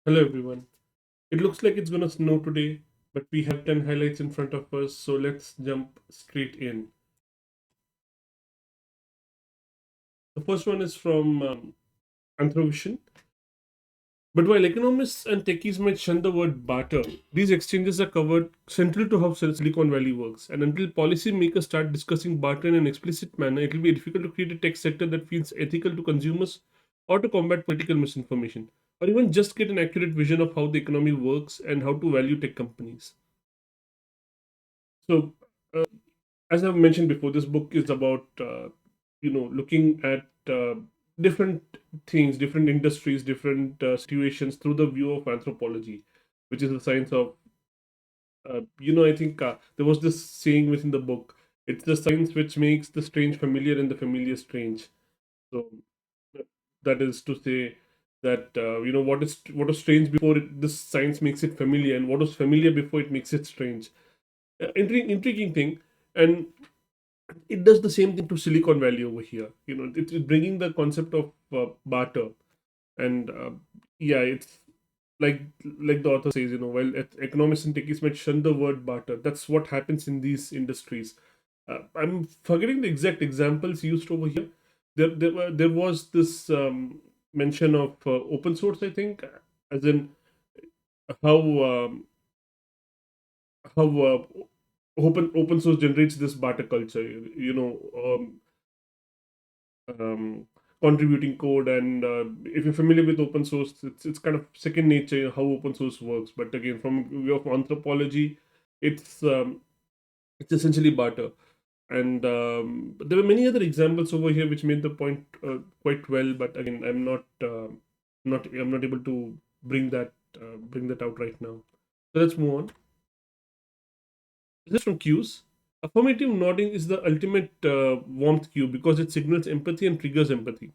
Hello everyone. It looks like it's gonna snow today, but we have 10 highlights in front of us, so let's jump straight in. The first one is from Anthro-Vision. But while economists and techies might shun the word barter, these exchanges are covered central to how Silicon Valley works. And until policymakers start discussing barter in an explicit manner, it will be difficult to create a tech sector that feels ethical to consumers or to combat political misinformation, or even just get an accurate vision of how the economy works and how to value tech companies. So, uh, as I've mentioned before, this book is about looking at different things, different industries, different situations through the view of anthropology, which is the science of I think there was this saying within the book. It's the science which makes the strange familiar and the familiar strange. So uh, that is to say that what is strange before this science makes it familiar, and what was familiar before it makes it strange. Intriguing thing, and it does the same thing to Silicon Valley over here. It's bringing the concept of barter, and yeah, it's like like the author says, while economists and techies might shun the word barter, that's what happens in these industries. I'm forgetting the exact examples used over here. There was this mention of open source, I think, as in how how open source generates this barter culture. Um, contributing code, and if you're familiar with open source, it's kind of second nature how open source works. But again, from view of anthropology, it's um, it's essentially barter. And but there were many other examples over here which made the point quite well. But again, I'm not able to bring that out right now. So let's move on. This is from cues. Affirmative nodding is the ultimate warmth cue because it signals empathy and triggers empathy.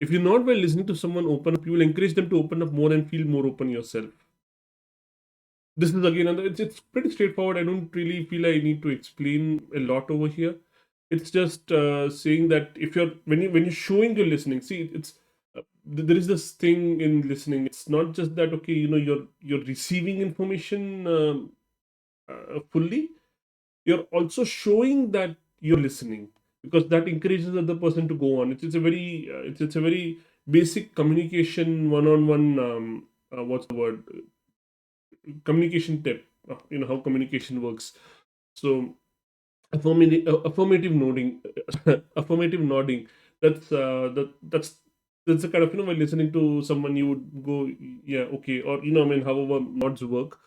If you nod while listening to someone open up, you will encourage them to open up more and feel more open yourself. This is again, it's pretty straightforward. I don't really feel I need to explain a lot over here. It's just saying that if you're when you're showing you're listening, see, there is this thing in listening. It's not just that, okay, you're receiving information fully. You're also showing that you're listening, because that encourages the other person to go on. It's a very basic communication one-on-one, what's the word, communication tip. How communication works. So affirmative nodding, affirmative nodding, that's the kind of, when listening to someone, you would go, yeah, okay, or I mean, however nods work.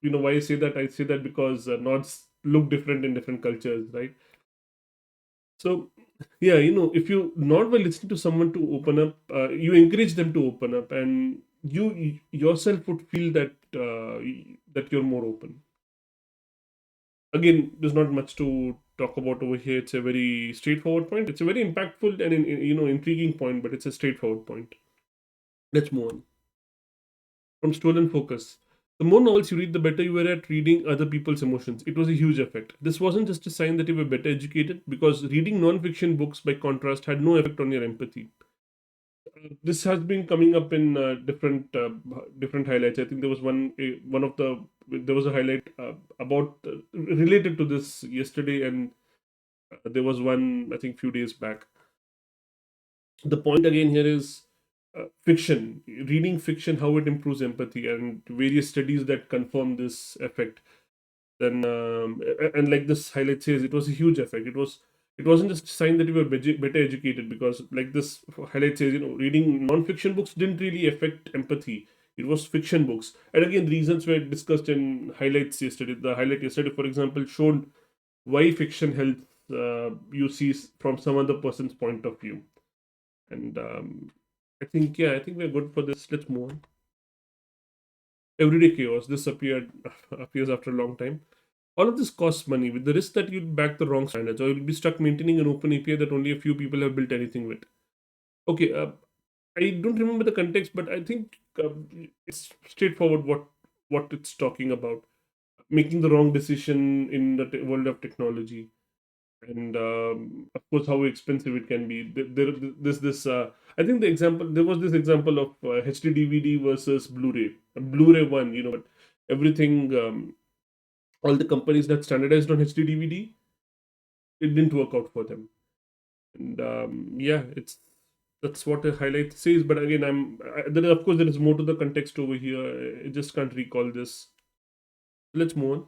Why I say that? I say that because nods look different in different cultures, right? So, yeah, if you nod while listening to someone to open up, you encourage them to open up, and you yourself would feel that you're more open. Again, there's not much to talk about over here. It's a very straightforward point. It's a very impactful and intriguing point, but it's a straightforward point. Let's move on. From stolen focus. The more novels you read, the better you were at reading other people's emotions. It was a huge effect. This wasn't just a sign that you were better educated, because reading non-fiction books, by contrast, had no effect on your empathy. This has been coming up in different highlights. I think there was one of the there was a highlight about related to this yesterday, and there was one, I think, few days back. The point again here is fiction, reading fiction, how it improves empathy, and various studies that confirm this effect. Then and like this highlight says, it was a huge effect. It wasn't just a sign that you were better educated, because like this highlight says, reading non-fiction books didn't really affect empathy. It was fiction books, and again, reasons were discussed in highlights yesterday. The highlight yesterday, for example, showed why fiction helps you see from some other person's point of view. And I think we're good for this. Let's move on. Everyday chaos. This appears after a long time. All of this costs money, with the risk that you'll back the wrong standards, or you'll be stuck maintaining an open API that only a few people have built anything with. Okay, I don't remember the context, but I think it's straightforward what it's talking about. Making the wrong decision in the world of technology. and of course how expensive it can be. This I think the example there was this example of HD DVD versus Blu-ray. Blu-ray won, but everything, all the companies that standardized on HD DVD, it didn't work out for them. And yeah, it's that's what a highlight says. But again, of course there is more to the context over here. I just can't recall this. Let's move on.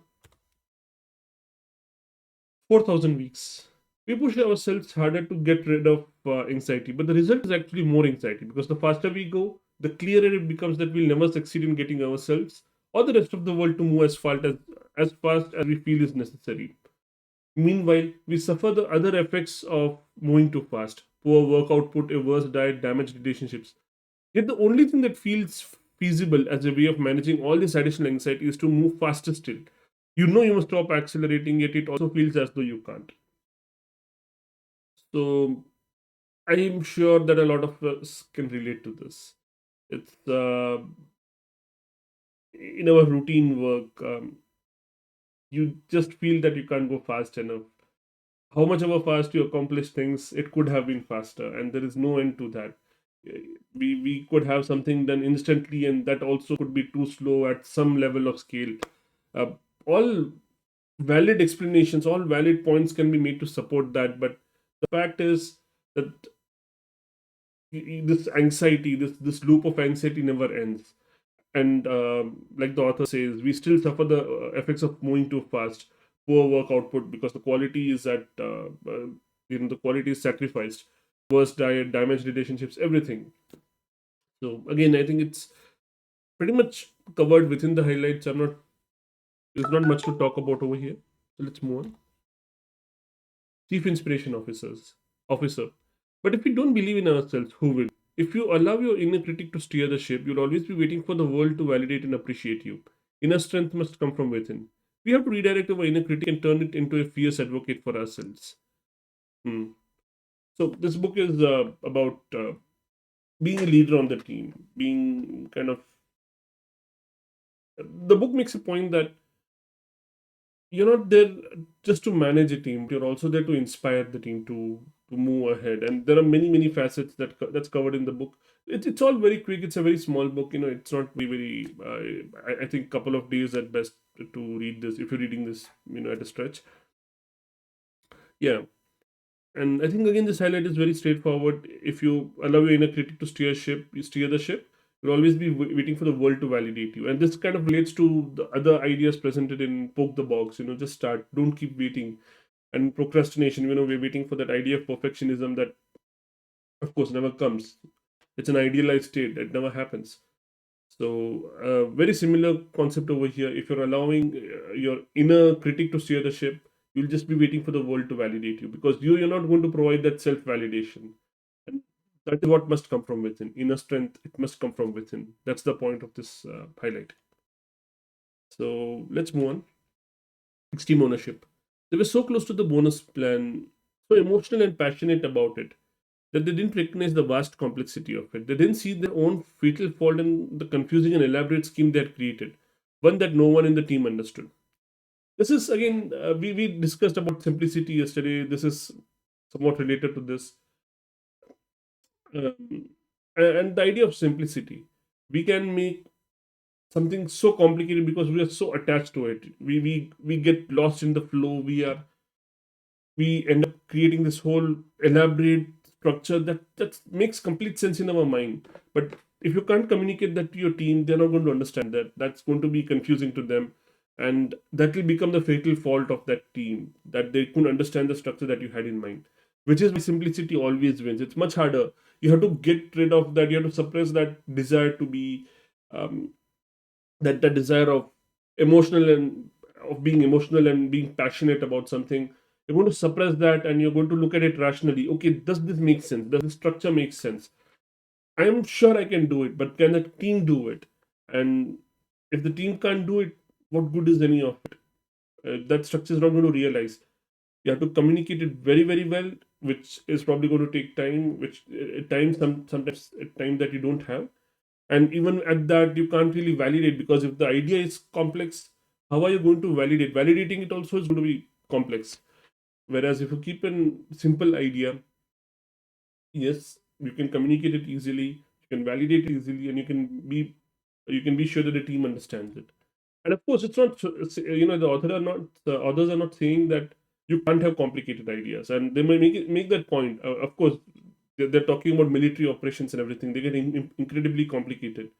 4,000 weeks. We push ourselves harder to get rid of anxiety, but the result is actually more anxiety, because the faster we go, the clearer it becomes that we'll never succeed in getting ourselves or the rest of the world to move as fast as we feel is necessary. Meanwhile, we suffer the other effects of moving too fast: poor work output, a worse diet, damaged relationships. Yet the only thing that feels feasible as a way of managing all this additional anxiety is to move faster still. You know you must stop accelerating, yet it also feels as though you can't. So I'm sure that a lot of us can relate to this. It's in our routine work, you just feel that you can't go fast enough. How much of a fast you accomplish things, it could have been faster, and there is no end to that. We could have something done instantly, and that also could be too slow at some level of scale. Uh, all valid explanations, all valid points can be made to support that, but the fact is that this anxiety, this loop of anxiety never ends. And like the author says, we still suffer the effects of moving too fast, poor work output because the quality is the quality is sacrificed, worse diet, damaged relationships, everything. So again, I think it's pretty much covered within the highlights. There's not much to talk about over here. So let's move on. Chief inspiration officer. But if we don't believe in ourselves, who will? If you allow your inner critic to steer the ship, you'll always be waiting for the world to validate and appreciate you. Inner strength must come from within. We have to redirect our inner critic and turn it into a fierce advocate for ourselves. Hmm. So this book is about being a leader on the team, being kind of. The book makes a point that you're not there just to manage a team. You're also there to inspire the team to move ahead. And there are many facets that's covered in the book. It's all very quick. It's a very small book. It's not very. I think couple of days at best to read this. If you're reading this, at a stretch. Yeah. And I think again, this highlight is very straightforward. If you allow your inner critic to you steer the ship. You'll always be waiting for the world to validate you, and this kind of relates to the other ideas presented in Poke the Box. Just start. Don't keep waiting. And procrastination. We're waiting for that idea of perfectionism that, of course, never comes. It's an idealized state. It never happens. So, very similar concept over here. If you're allowing your inner critic to steer the ship, you'll just be waiting for the world to validate you, because you're not going to provide that self validation. And that is what must come from within. Inner strength, it must come from within. That's the point of this highlight. So, let's move on. Extreme ownership. They were so close to the bonus plan, so emotional and passionate about it, that they didn't recognize the vast complexity of it. They didn't see their own fatal fault in the confusing and elaborate scheme they had created, one that no one in the team understood. This is again, we discussed about simplicity yesterday. This is somewhat related to this. And the idea of simplicity. We can make something so complicated because we are so attached to it. We get lost in the flow. We end up creating this whole elaborate structure that makes complete sense in our mind. But if you can't communicate that to your team, they're not going to understand that. That's going to be confusing to them, and that will become the fatal fault of that team, that they couldn't understand the structure that you had in mind. Which is why simplicity always wins. It's much harder. You have to get rid of that. You have to suppress that desire to be, um, that desire of emotional and of being emotional and being passionate about something. You're going to suppress that, and you're going to look at it rationally. Okay, does this make sense? Does the structure make sense? I'm sure I can do it, but can the team do it? And if the team can't do it, what good is any of it? That structure is not going to realize. You have to communicate it very very well, which is probably going to take time, which at times sometimes at time that you don't have. And even at that, you can't really validate, because if the idea is complex, how are you going to validate? Validating it also is going to be complex. Whereas if you keep a simple idea, yes, you can communicate it easily, you can validate it easily, and you can be sure that the team understands it. And of course, it's not the authors are not saying that you can't have complicated ideas, and they might make that point. Of course, they're talking about military operations and everything. They get incredibly complicated.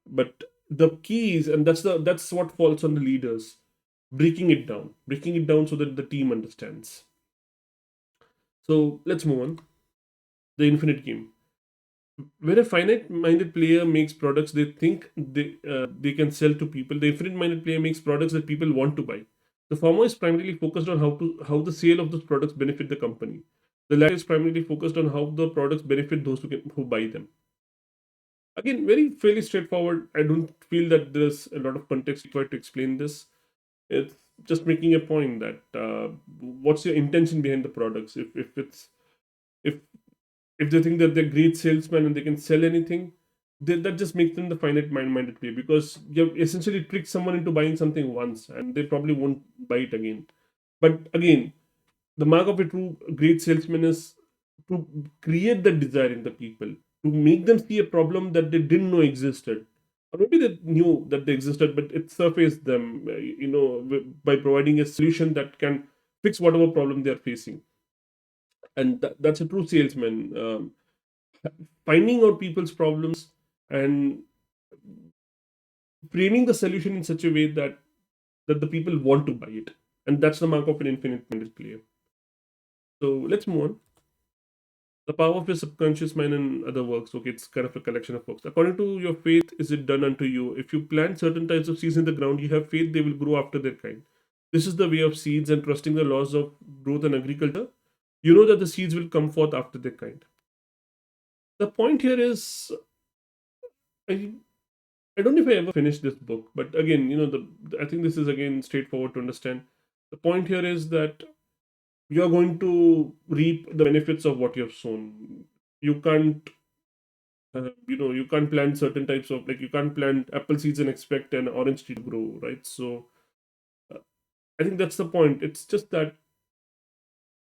But the keys, and that's what falls on the leaders, breaking it down so that the team understands. So let's move on. The infinite game, where a finite-minded player makes products they think they can sell to people. The infinite-minded player makes products that people want to buy. The former is primarily focused on how the sale of those products benefit the company. The latter is primarily focused on how the products benefit those who buy them. Again, very fairly straightforward. I don't feel that there's a lot of context required to explain this. It's just making a point that what's your intention behind the products. If if they think that they're great salesmen and they can sell anything, that just makes them the finite minded player, because you've essentially tricked someone into buying something once and they probably won't buy it again. But again, the mark of a true great salesman is to create that desire in the people, to make them see a problem that they didn't know existed. Or maybe they knew that they existed, but it surfaced them, by providing a solution that can fix whatever problem they are facing. And that's a true salesman. Finding out people's problems and framing the solution in such a way that the people want to buy it, and that's the mark of an infinite minded player. So let's move on. The power of your subconscious mind and other works. Okay, it's kind of a collection of works. According to your faith is it done unto you. If you plant certain types of seeds in the ground, you have faith they will grow after their kind. This is the way of seeds and trusting the laws of growth and agriculture. You know that the seeds will come forth after their kind. The point here is, I I don't know if I ever finished this book, but again, I think this is again straightforward to understand. The point here is that you are going to reap the benefits of what you have sown. You can't, you can't plant certain types of, like, you can't plant apple seeds and expect an orange tree to grow, right? So uh, I think that's the point. It's just that,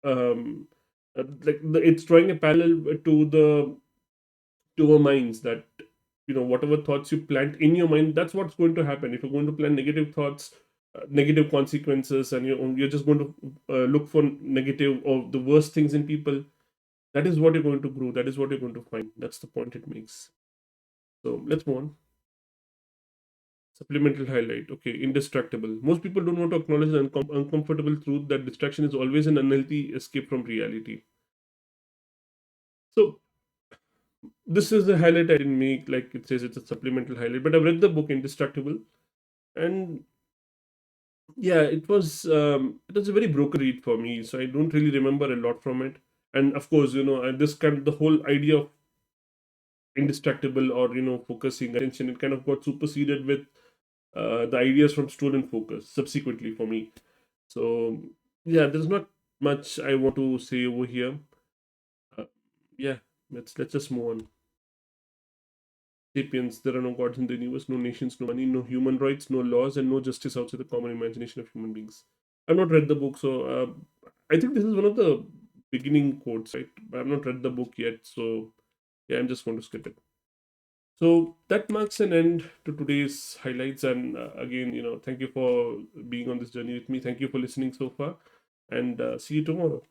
um, it's drawing a parallel to our minds, that whatever thoughts you plant in your mind, that's what's going to happen. If you're going to plant negative thoughts, negative consequences, and you're just going to look for negative or the worst things in people, that is what you're going to grow, that is what you're going to find. That's the point it makes. So let's move on. Supplemental highlight. Okay, indistractable. Most people don't want to acknowledge the uncomfortable truth that distraction is always an unhealthy escape from reality. So this is the highlight I didn't make. Like it says, it's a supplemental highlight, but I've read the book Indistractable, and yeah, it was a very broken read for me, so I don't really remember a lot from it. And of course, this kind of the whole idea of indistractable, or focusing attention, it kind of got superseded with the ideas from student focus subsequently for me. So yeah, there's not much I want to say over here. uh, yeah, let's just move on. Sapiens, there are no gods in the universe, no nations, no money, no human rights, no laws, and no justice outside the common imagination of human beings. I've not read the book, so I think this is one of the beginning quotes, right? But I've not read the book yet, so yeah, I'm just going to skip it. So that marks an end to today's highlights. And again, thank you for being on this journey with me. Thank you for listening so far, and see you tomorrow.